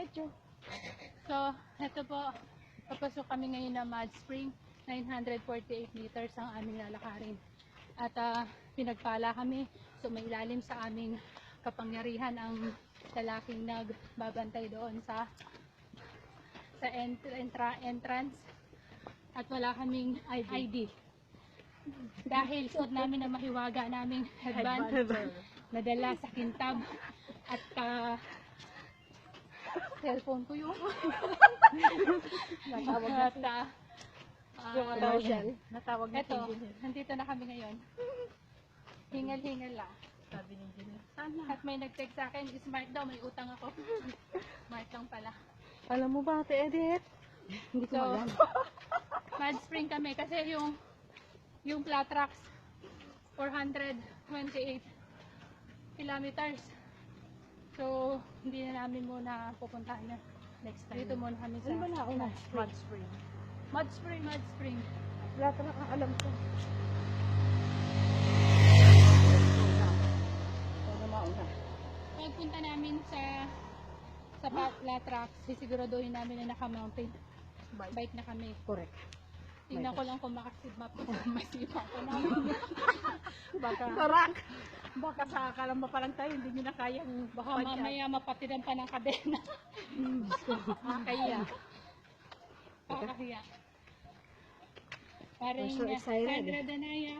diretso. So, ito po, papasok kami ngayon na Mud Spring. 948 meters ang aming lalakarin. At pinagpala kami, so may ilalim sa aming kapangyarihan ang lalaking nagbabantay doon sa entrance. At wala kaming ID. Dahil suot namin na mahiwaga naming headband nadala sa kintab at cellphone ko yung Natawag at Natawag na eto, nandito na kami ngayon. Hingal-hingal lang. Sabi ni Engineer. At may nag-text sa akin, smart daw, may utang ako. Smart lang pala. Alam mo ba, Ate Edith? Hindi ko So, alam. Mud Spring kami kasi yung flat tracks 428 kilometers. So, hindi na namin muna pupuntahan na next time. Dito muna kami sa Ano ba na ako na? Mud Spring. Mud Spring, Mud Spring. Lahat na nakakalam ko. Ano mauna? Pagpunta namin sa flat tracks, sisiguraduhin namin na naka-mountain bike na kami. Correct. Tingnan ko lang kung makasibmap ko. Masipa ko namin. Baka, Tarak! Baka sa kalamba pa lang tayo, hindi nyo na kayang Baka mamaya mapatiran pa ng kadena. Kaya. Kakahiya. Parang I'm so excited. Sandra Danaya.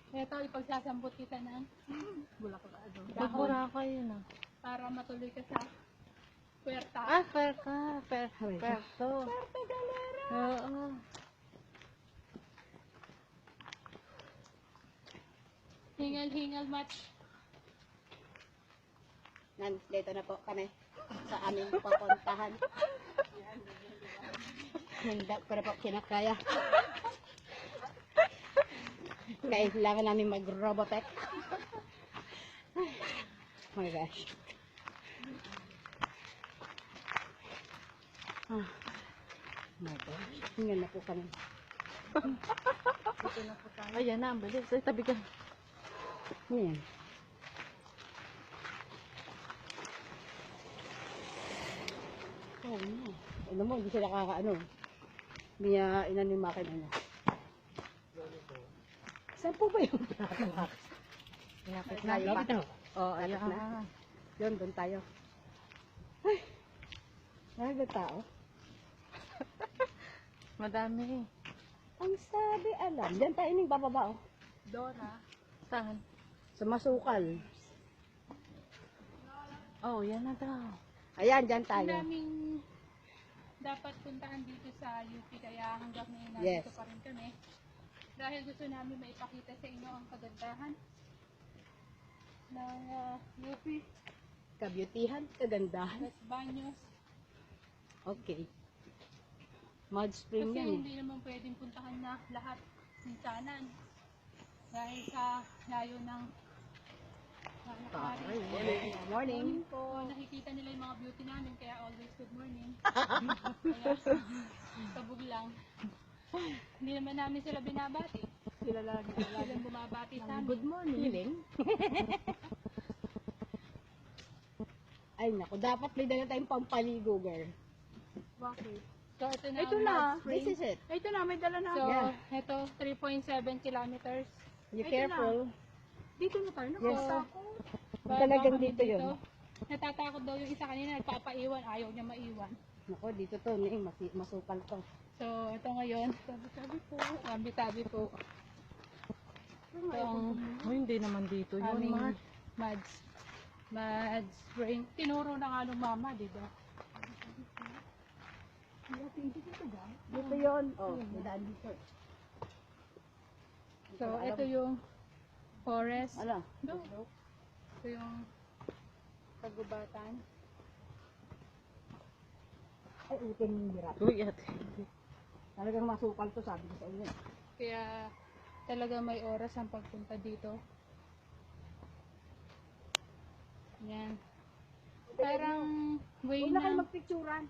Ito, ipagsasampot kita ng Bulaklado. dahon Magbura ka yun ah. para matuloy ka sa puwerta. Fair ka. Fair to. Puerto Galera! Oo. Hingal-hingal match. Nandito na po kami sa aming pupuntahan. Hindi ko na po kinakaya. Kailangan namin mag-robotech. Oh my gosh. Oh my gosh. Hingal na po kami. Ayan na, ang bilis. Ay, tabi ka. Ayan. Oh no. Ano mo, hindi sila kakaano. Hindi niya inan yung makina niya. Saan po ba yung plaka? Lapit na, lapit na. Oo, Ayan. ayan na. Yun, doon tayo. Ay, naraga tao. Madami. Ang sabi, alam. Diyan tayo ning bababa, oh. Dora. Saan? Sa masukal. Oh, yan na daw. Ayan, dyan Ang tayo. daming dapat puntahan dito sa UP kaya hanggang ngayon Yes. nandito pa rin kami. Dahil gusto namin maipakita sa inyo ang kagandahan ng UP, Kabutihan, kagandahan. Los Baños. Okay. Mud spring Kasi yan, eh. hindi naman pwedeng puntahan na lahat sinsanan. Dahil sa layo ng Taray. lalakarin. Morning. Po, nakikita nila yung mga beauty namin, kaya always good morning. Kaya, kabog lang. Hindi naman namin sila binabati. Sila lagi. Sila bumabati sa amin. Good morning. Feeling. Ay, naku. Dapat may dala tayong pampaligo, girl. Bakit? So, ito na Ito ang na. Mud Spring. This is it. Ito na, may dala na. So, Yeah. ito, 3.7 kilometers. You Ito careful. Dito na tayo. Yes. Nakatakot. Talagang Bababa dito kami yun. Natatakot daw yung isa kanina, nagpapaiwan, ayaw niya maiwan. Naku, dito to. Masukal to. So, ito ngayon, tabi-tabi po. Tabi-tabi po. Ito ang Oh, hindi naman dito yun. aming Mark. Mud Spring. Tinuro na nga nung mama, di ba? Dito yun. Oh, may daan dito. So, ito yung forest. Ano? No. Ito yung kagubatan. Ay, utin yung hirap. Uy, ate. Talagang masukal to, sabi ko sa inyo. Kaya talaga may oras ang pagpunta dito. Yan. Parang way Huwag na kayo na. magpicturan.